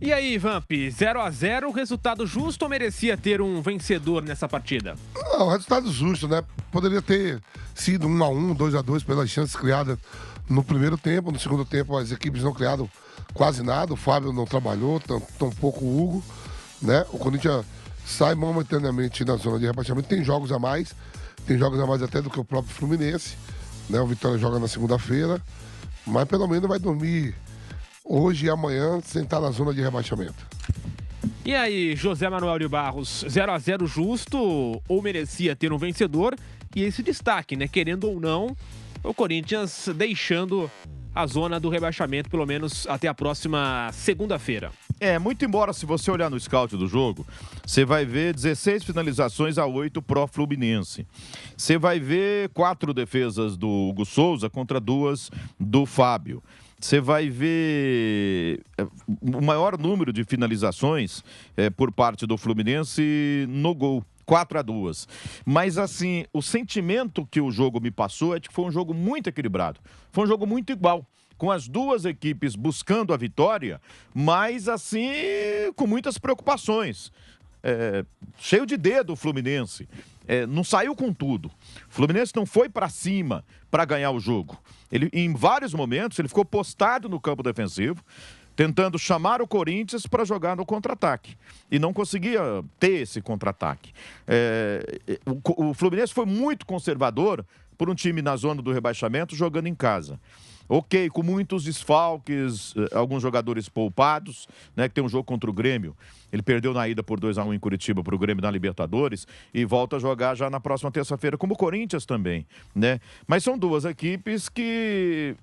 E aí, Vamp, 0-0, resultado justo ou merecia ter um vencedor nessa partida? Não, resultado justo, né? Poderia ter sido 1-1, 2-2 pelas chances criadas no primeiro tempo. No segundo tempo, as equipes não criaram quase nada. O Fábio não trabalhou, tampouco o Hugo, né? O Corinthians sai momentaneamente na zona de rebaixamento. Tem jogos a mais até do que o próprio Fluminense, né? O Vitória joga na segunda-feira, mas pelo menos vai dormir hoje e amanhã sem estar na zona de rebaixamento. E aí, José Manuel de Barros, 0-0 justo ou merecia ter um vencedor? E esse destaque, né? Querendo ou não, o Corinthians deixando a zona do rebaixamento, pelo menos até a próxima segunda-feira. Muito embora, se você olhar no scout do jogo, você vai ver 16 finalizações a 8 pró-Fluminense. Você vai ver 4 defesas do Hugo Souza contra 2 do Fábio. Você vai ver o maior número de finalizações por parte do Fluminense no gol. 4-2. Mas, assim, o sentimento que o jogo me passou é de que foi um jogo muito equilibrado. Foi um jogo muito igual, com as duas equipes buscando a vitória, mas, assim, com muitas preocupações. Cheio de dedo o Fluminense. Não saiu com tudo. O Fluminense não foi para cima para ganhar o jogo. Ele, em vários momentos, ele ficou postado no campo defensivo, tentando chamar o Corinthians para jogar no contra-ataque. E não conseguia ter esse contra-ataque. O Fluminense foi muito conservador por um time na zona do rebaixamento jogando em casa. Ok, com muitos desfalques, alguns jogadores poupados, né? Que tem um jogo contra o Grêmio. Ele perdeu na ida por 2-1 em Curitiba para o Grêmio na Libertadores e volta a jogar já na próxima terça-feira, como o Corinthians também, né? Mas são duas equipes que,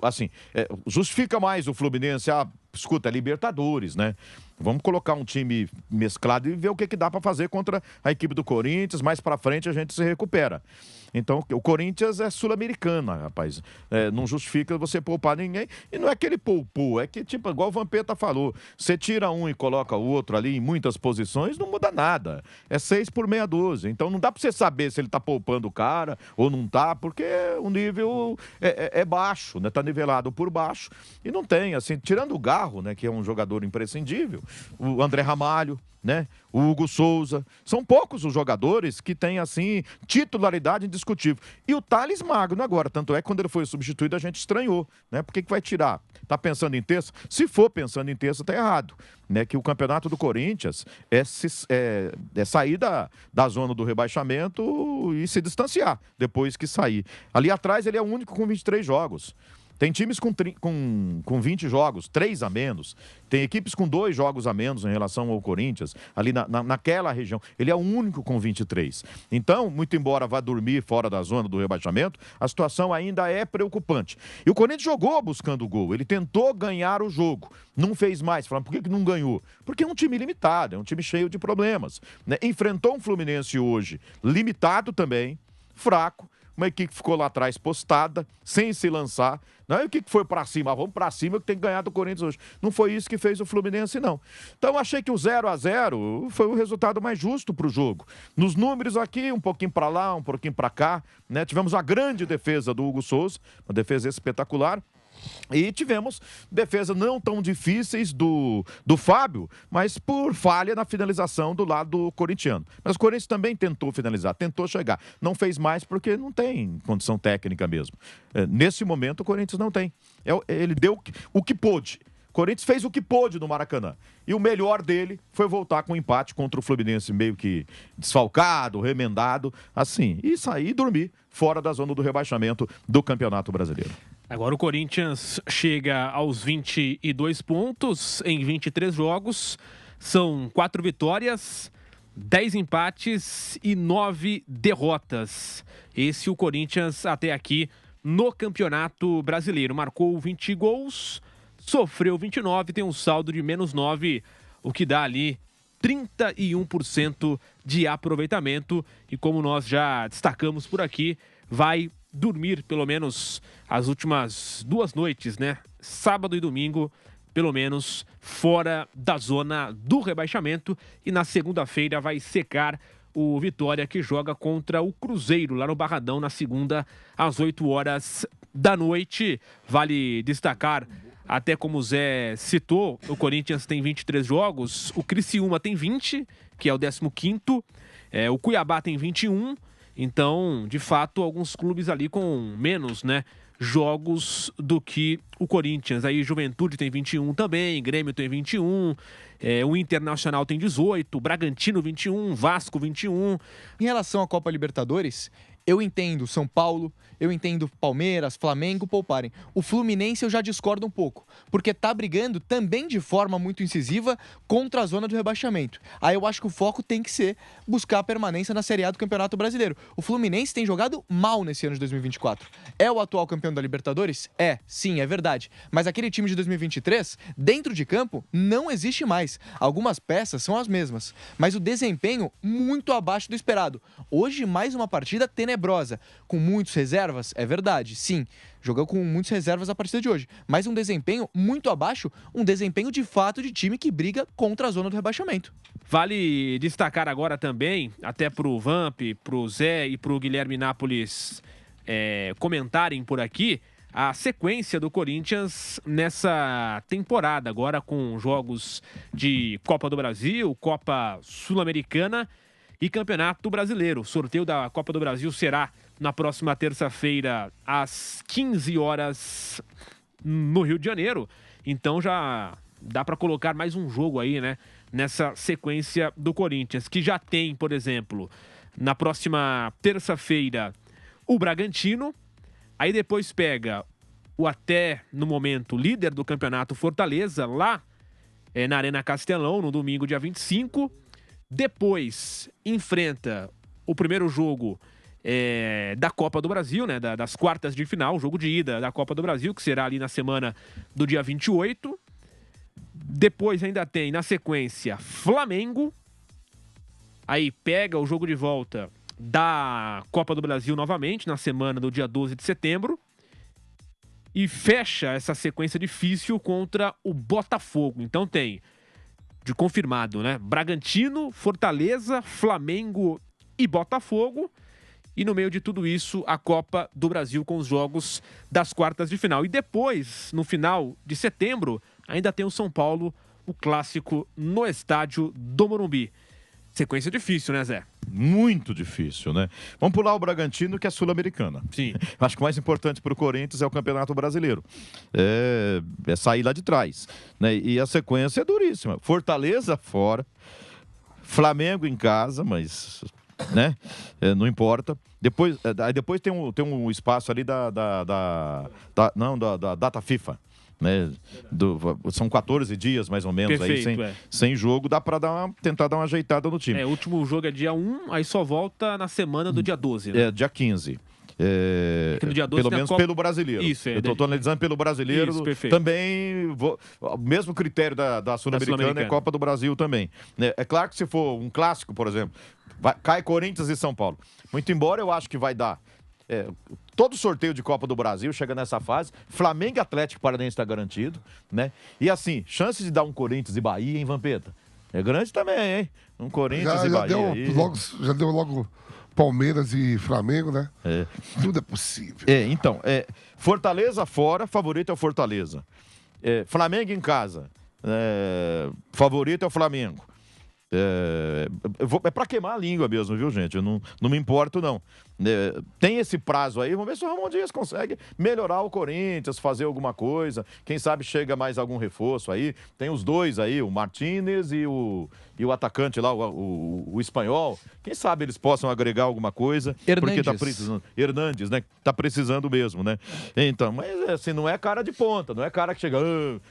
assim, justifica mais o Fluminense. Escuta, é Libertadores, né? Vamos colocar um time mesclado e ver o que dá para fazer contra a equipe do Corinthians. Mais para frente a gente se recupera. Então, o Corinthians é sul-americana, rapaz. Não justifica você poupar ninguém. E não é que ele poupou, é que, tipo, igual o Vampeta falou, você tira um e coloca o outro ali em muitas posições, não muda nada. É 6 por meia dúzia. Então, não dá para você saber se ele tá poupando o cara ou não tá, porque o nível é baixo, né? Tá nivelado por baixo. E não tem, assim, tirando o Garro, né, que é um jogador imprescindível, o André Ramalho, né? O Hugo Souza. São poucos os jogadores que têm, assim, titularidade indiscutível. E o Thales Magno agora. Tanto é que quando ele foi substituído, a gente estranhou, né? Por que vai tirar? Tá pensando em terça? Se for pensando em terça, tá errado. Né? Que o campeonato do Corinthians é sair da zona do rebaixamento e se distanciar depois que sair. Ali atrás, ele é o único com 23 jogos. Tem times com 20 jogos, 3 a menos. Tem equipes com 2 jogos a menos em relação ao Corinthians, ali naquela região. Ele é o único com 23. Então, muito embora vá dormir fora da zona do rebaixamento, a situação ainda é preocupante. E o Corinthians jogou buscando o gol. Ele tentou ganhar o jogo. Não fez mais. Falaram, por que não ganhou? Porque é um time limitado, é um time cheio de problemas. Né? Enfrentou um Fluminense hoje limitado também, fraco. Uma equipe que ficou lá atrás postada, sem se lançar. Não é o que foi pra cima, vamos pra cima que tem que ganhar do Corinthians hoje. Não foi isso que fez o Fluminense, não. Então, achei que o 0-0 foi o resultado mais justo pro jogo. Nos números aqui, um pouquinho pra lá, um pouquinho pra cá, né? Tivemos a grande defesa do Hugo Souza, uma defesa espetacular. E tivemos defesas não tão difíceis do Fábio, mas por falha na finalização do lado corintiano. Mas o Corinthians também tentou finalizar, tentou chegar. Não fez mais porque não tem condição técnica mesmo. Nesse momento o Corinthians não tem. Ele deu o que pôde. O Corinthians fez o que pôde no Maracanã. E o melhor dele foi voltar com um empate contra o Fluminense meio que desfalcado, remendado, assim. E sair e dormir fora da zona do rebaixamento do Campeonato Brasileiro. Agora o Corinthians chega aos 22 pontos em 23 jogos. São 4 vitórias, 10 empates e 9 derrotas. Esse o Corinthians até aqui no Campeonato Brasileiro. Marcou 20 gols, sofreu 29, tem um saldo de -9, o que dá ali 31% de aproveitamento. E como nós já destacamos por aqui, vai dormir pelo menos as últimas 2 noites, né? Sábado e domingo, pelo menos fora da zona do rebaixamento. E na segunda-feira vai secar o Vitória, que joga contra o Cruzeiro lá no Barradão na segunda às 8 horas da noite. Vale destacar até como o Zé citou, o Corinthians tem 23 jogos, o Criciúma tem 20, que é o 15º, o Cuiabá tem 21, então, de fato, alguns clubes ali com menos, né, jogos do que o Corinthians. Aí Juventude tem 21 também, Grêmio tem 21, o Internacional tem 18, Bragantino 21, Vasco 21. Em relação à Copa Libertadores, eu entendo São Paulo, eu entendo Palmeiras, Flamengo pouparem. O Fluminense eu já discordo um pouco, porque tá brigando também de forma muito incisiva contra a zona do rebaixamento. Aí eu acho que o foco tem que ser buscar a permanência na Série A do Campeonato Brasileiro. O Fluminense tem jogado mal nesse ano de 2024. É o atual campeão da Libertadores? Sim, é verdade. Mas aquele time de 2023, dentro de campo, não existe mais. Algumas peças são as mesmas, mas o desempenho muito abaixo do esperado. Hoje, mais uma partida tenebrosa, com muitos reservas, é verdade, sim. Jogou com muitas reservas a partida de hoje, mas um desempenho muito abaixo, um desempenho de fato de time que briga contra a zona do rebaixamento. Vale destacar agora também, até pro Vamp, pro Zé e pro Guilherme Nápoles comentarem por aqui, a sequência do Corinthians nessa temporada, agora com jogos de Copa do Brasil, Copa Sul-Americana e Campeonato Brasileiro. O sorteio da Copa do Brasil será na próxima terça-feira, às 15 horas, no Rio de Janeiro. Então já dá para colocar mais um jogo aí, né? Nessa sequência do Corinthians, que já tem, por exemplo, na próxima terça-feira, o Bragantino. Aí depois pega o até, no momento, líder do campeonato Fortaleza, lá na Arena Castelão, no domingo, dia 25. Depois enfrenta o primeiro jogo da Copa do Brasil, né, das quartas de final, jogo de ida da Copa do Brasil, que será ali na semana do dia 28. Depois ainda tem, na sequência, Flamengo. Aí pega o jogo de volta da Copa do Brasil novamente, na semana do dia 12 de setembro. E fecha essa sequência difícil contra o Botafogo. Então tem, de confirmado, né, Bragantino, Fortaleza, Flamengo e Botafogo. E no meio de tudo isso, a Copa do Brasil com os jogos das quartas de final. E depois, no final de setembro, ainda tem o São Paulo, o clássico no estádio do Morumbi. Sequência difícil, né, Zé? Muito difícil, né? Vamos pular o Bragantino, que é sul-americana. Sim. Acho que o mais importante para o Corinthians é o Campeonato Brasileiro. É sair lá de trás, né? E a sequência é duríssima. Fortaleza fora, Flamengo em casa, mas, né? Não importa. Depois tem um espaço ali da data FIFA. Né? São 14 dias, mais ou menos. Perfeito, aí sem jogo, dá para tentar dar uma ajeitada no time. O último jogo é dia 1, aí só volta na semana do dia 12, né? Dia 15. No dia 12 pelo menos pelo brasileiro. Isso, eu estou analisando pelo brasileiro. Isso, também o mesmo critério da Sul-Americana é Copa do Brasil também. É claro que se for um clássico, por exemplo, cai Corinthians e São Paulo. Muito embora eu acho que vai dar. Todo sorteio de Copa do Brasil chega nessa fase. Flamengo e Atlético Paranaense está garantido, né? E assim, chance de dar um Corinthians e Bahia, hein, Vampeta? É grande também, hein? Um Corinthians e Bahia. Já deu logo Palmeiras e Flamengo, né? Tudo é possível. Então, Fortaleza fora, favorito é o Fortaleza. Flamengo em casa, favorito é o Flamengo. É pra queimar a língua mesmo, viu, gente? Eu não me importo, não. Tem esse prazo aí, vamos ver se o Ramon Dias consegue melhorar o Corinthians, fazer alguma coisa. Quem sabe chega mais algum reforço aí. Tem os dois aí, o Martínez e o atacante lá, o espanhol. Quem sabe eles possam agregar alguma coisa. Hernandes. Porque tá precisando. Hernandes, né? Tá precisando mesmo, né? Então, mas assim, não é cara de ponta, não é cara que chega.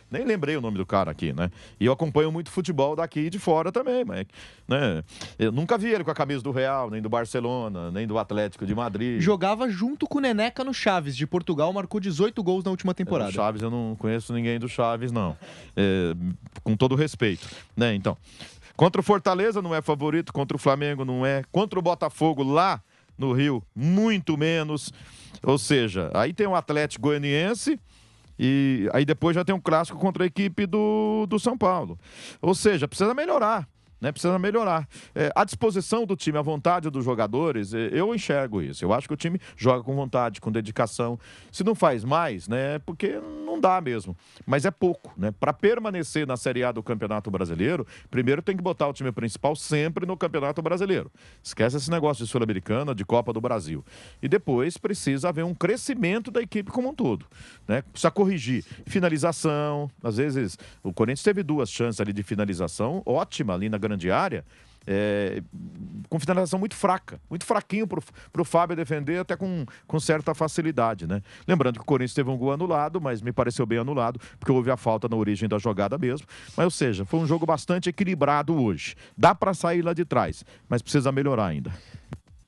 Nem lembrei o nome do cara aqui, né? E eu acompanho muito futebol daqui e de fora também, mas, né? Eu nunca vi ele com a camisa do Real, nem do Barcelona, nem do Atlético de Madrid. Jogava junto com o Neneca no Chaves de Portugal, marcou 18 gols na última temporada. Chaves, eu não conheço ninguém do Chaves, não. Com todo respeito, né? Então, contra o Fortaleza não é favorito, contra o Flamengo não é, contra o Botafogo lá no Rio, muito menos. Ou seja, aí tem o Atlético Goianiense e aí depois já tem um clássico contra a equipe do São Paulo. Ou seja, precisa melhorar. né? Precisa melhorar. A disposição do time, a vontade dos jogadores, eu enxergo isso. Eu acho que o time joga com vontade, com dedicação. Se não faz mais, né? Porque não dá mesmo. Mas é pouco, né? Para permanecer na Série A do Campeonato Brasileiro, primeiro tem que botar o time principal sempre no Campeonato Brasileiro. Esquece esse negócio de Sul-Americana, de Copa do Brasil. E depois precisa haver um crescimento da equipe como um todo, né? Precisa corrigir finalização. Às vezes, o Corinthians teve 2 chances ali de finalização, ótima ali na grande área, com finalização muito fraca, muito fraquinho para o Fábio defender, até com certa facilidade, né? Lembrando que o Corinthians teve um gol anulado, mas me pareceu bem anulado, porque houve a falta na origem da jogada mesmo. Mas, ou seja, foi um jogo bastante equilibrado hoje. Dá para sair lá de trás, mas precisa melhorar ainda.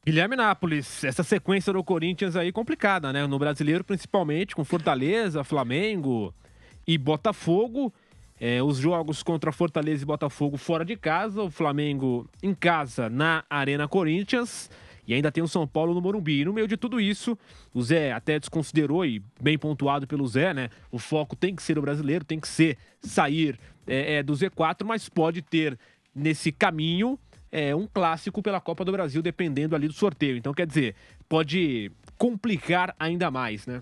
Guilherme Nápoles, essa sequência do Corinthians aí complicada, né? No Brasileiro, principalmente, com Fortaleza, Flamengo e Botafogo. Os jogos contra Fortaleza e Botafogo fora de casa, o Flamengo em casa na Arena Corinthians e ainda tem o São Paulo no Morumbi. E no meio de tudo isso, o Zé até desconsiderou, e bem pontuado pelo Zé, né? O foco tem que ser o brasileiro, tem que ser sair do Z4, mas pode ter nesse caminho um clássico pela Copa do Brasil, dependendo ali do sorteio. Então, quer dizer, pode complicar ainda mais, né?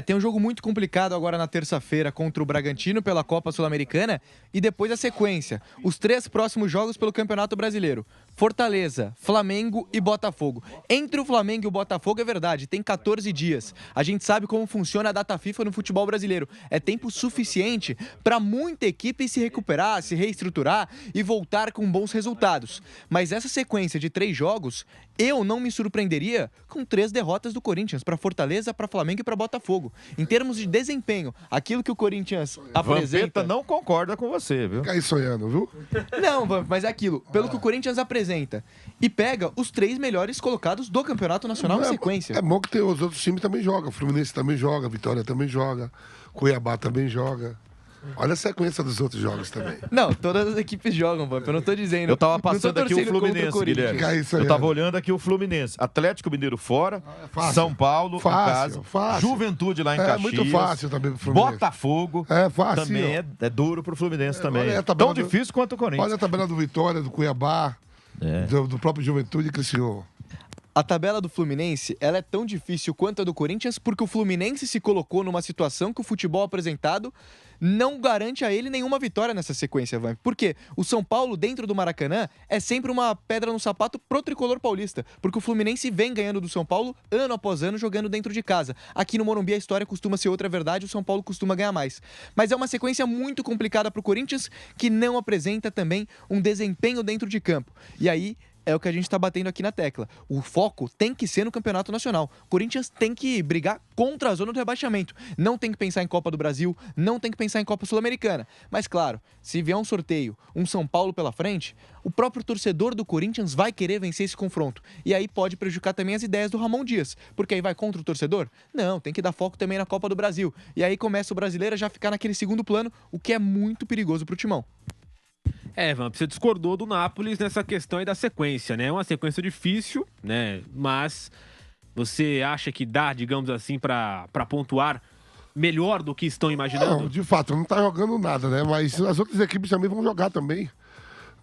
Tem um jogo muito complicado agora na terça-feira contra o Bragantino pela Copa Sul-Americana e depois a sequência. Os 3 próximos jogos pelo Campeonato Brasileiro. Fortaleza, Flamengo e Botafogo. Entre o Flamengo e o Botafogo, é verdade, tem 14 dias. A gente sabe como funciona a data FIFA no futebol brasileiro. É tempo suficiente para muita equipe se recuperar, se reestruturar e voltar com bons resultados. Mas essa sequência de 3 jogos, eu não me surpreenderia com 3 derrotas do Corinthians para Fortaleza, para Flamengo e para Botafogo. Em termos de desempenho, aquilo que o Corinthians apresenta... Vampeta não concorda com você, viu? Fica aí sonhando, viu? Não, mas é aquilo. Pelo que o Corinthians apresenta. E pega os 3 melhores colocados do Campeonato Nacional em sequência. É bom que os outros times também jogam. O Fluminense também joga, Vitória também joga, Cuiabá também joga. Olha a sequência dos outros jogos também. Não, todas as equipes jogam, Vamp. Eu não tô dizendo. Eu tava passando aqui o Fluminense, Guilherme. Eu tava olhando aqui o Fluminense. Atlético Mineiro fora, São Paulo em casa, Juventude lá em Caxias. É muito fácil também pro Fluminense. Botafogo. Fácil. Também é duro pro Fluminense também. Tão difícil quanto o Corinthians. Olha a tabela do Vitória, do Cuiabá, do próprio Juventude e Criciúma. A tabela do Fluminense, ela é tão difícil quanto a do Corinthians porque o Fluminense se colocou numa situação que o futebol apresentado não garante a ele nenhuma vitória nessa sequência, Vamp. Por quê? O São Paulo, dentro do Maracanã, é sempre uma pedra no sapato pro tricolor paulista, porque o Fluminense vem ganhando do São Paulo ano após ano, jogando dentro de casa. Aqui no Morumbi a história costuma ser outra verdade, o São Paulo costuma ganhar mais. Mas é uma sequência muito complicada pro Corinthians, que não apresenta também um desempenho dentro de campo. E aí... é o que a gente está batendo aqui na tecla. O foco tem que ser no Campeonato Nacional. O Corinthians tem que brigar contra a zona do rebaixamento. Não tem que pensar em Copa do Brasil, não tem que pensar em Copa Sul-Americana. Mas claro, se vier um sorteio, um São Paulo pela frente, o próprio torcedor do Corinthians vai querer vencer esse confronto. E aí pode prejudicar também as ideias do Ramon Dias. Porque aí vai contra o torcedor? Não, tem que dar foco também na Copa do Brasil. E aí começa o brasileiro a já ficar naquele segundo plano, o que é muito perigoso pro Timão. Vamp, você discordou do Nápoles nessa questão aí da sequência, né? É uma sequência difícil, né? Mas você acha que dá, digamos assim, para pontuar melhor do que estão imaginando? Não, de fato, não tá jogando nada, né? Mas as outras equipes também vão jogar também.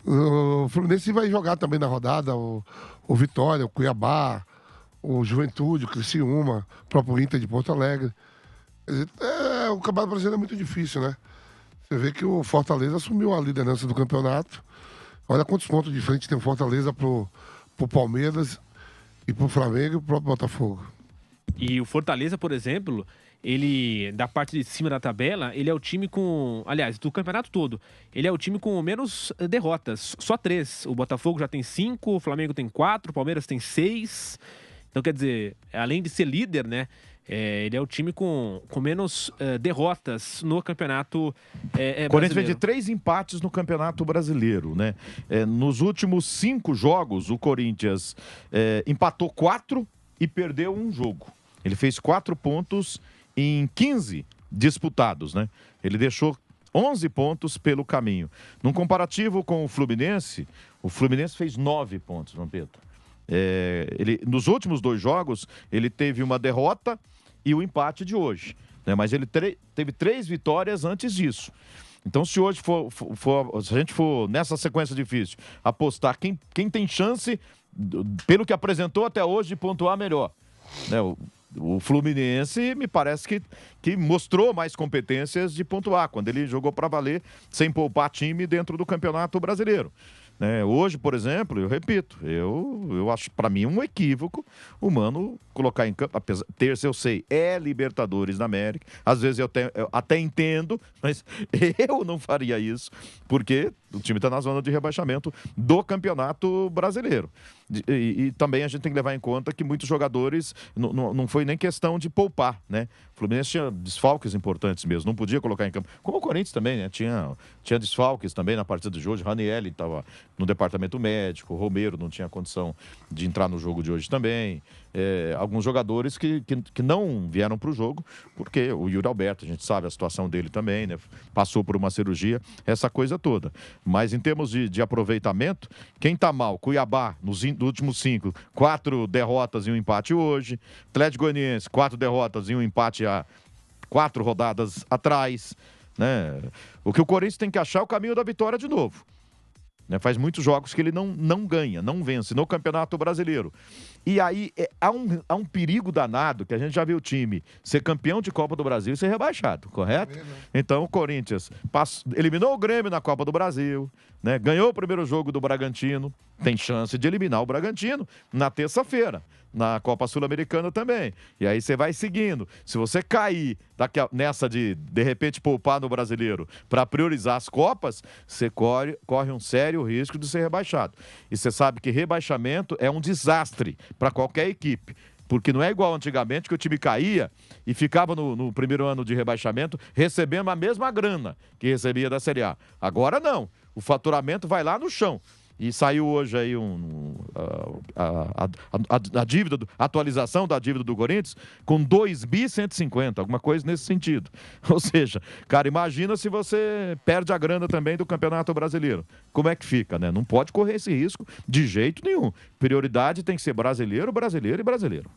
O Fluminense vai jogar também na rodada, o Vitória, o Cuiabá, o Juventude, o Criciúma, o próprio Inter de Porto Alegre. O Campeonato Brasileiro é muito difícil, né? Você vê que o Fortaleza assumiu a liderança do campeonato. Olha quantos pontos de frente tem o Fortaleza pro Palmeiras e pro Flamengo e pro próprio Botafogo. E o Fortaleza, por exemplo, ele, da parte de cima da tabela, ele é o time com... aliás, do campeonato todo, ele é o time com menos derrotas. Só 3. O Botafogo já tem 5, o Flamengo tem 4, o Palmeiras tem 6. Então, quer dizer, além de ser líder, né? Ele é o time com menos derrotas no campeonato brasileiro. O Corinthians vem de 3 empates no campeonato brasileiro, né? Nos últimos 5 jogos, o Corinthians empatou 4 e perdeu 1 jogo. Ele fez 4 pontos em 15 disputados, né? Ele deixou 11 pontos pelo caminho. Num comparativo com o Fluminense fez 9 pontos, Vampeta. Nos últimos 2 jogos, ele teve uma derrota e o empate de hoje, né? Mas ele teve 3 vitórias antes disso. Então, se hoje se a gente for nessa sequência difícil, apostar quem tem chance, pelo que apresentou até hoje, de pontuar melhor, né? O Fluminense me parece que mostrou mais competências de pontuar, quando ele jogou para valer, sem poupar time dentro do Campeonato Brasileiro. Hoje, por exemplo, eu repito, eu acho para mim um equívoco o Mano colocar em campo, apesar terça eu sei, é Libertadores da América, às vezes eu até entendo, mas eu não faria isso, porque o time está na zona de rebaixamento do Campeonato Brasileiro. E também a gente tem que levar em conta que muitos jogadores, não foi nem questão de poupar, né? O Fluminense tinha desfalques importantes mesmo, não podia colocar em campo. Como o Corinthians também, né? Tinha desfalques também na partida de hoje. Ranieri estava no departamento médico, o Romero não tinha condição de entrar no jogo de hoje também. Alguns jogadores que não vieram para o jogo, porque o Yuri Alberto, a gente sabe a situação dele também, né? Passou por uma cirurgia, essa coisa toda. Mas em termos de aproveitamento, quem está mal? Cuiabá, nos últimos 5, 4 derrotas e um empate hoje. Atlético Goianiense, 4 derrotas e um empate há 4 rodadas atrás, né? O que o Corinthians tem que achar é o caminho da vitória de novo. Faz muitos jogos que ele não ganha, não vence no Campeonato Brasileiro. E aí há um perigo danado, que a gente já viu o time ser campeão de Copa do Brasil e ser rebaixado, correto? Então o Corinthians eliminou o Grêmio na Copa do Brasil, né? Ganhou o primeiro jogo do Bragantino, tem chance de eliminar o Bragantino na terça-feira, na Copa Sul-Americana também. E aí você vai seguindo. Se você cair nessa de repente, poupar no Brasileiro para priorizar as Copas, você corre um sério risco de ser rebaixado. E você sabe que rebaixamento é um desastre para qualquer equipe. Porque não é igual antigamente, que o time caía e ficava no primeiro ano de rebaixamento recebendo a mesma grana que recebia da Série A. Agora não. O faturamento vai lá no chão. E saiu hoje aí a dívida, a atualização da dívida do Corinthians com 2.150, alguma coisa nesse sentido. Ou seja, cara, imagina se você perde a grana também do Campeonato Brasileiro. Como é que fica, né? Não pode correr esse risco de jeito nenhum. Prioridade tem que ser brasileiro, brasileiro e brasileiro.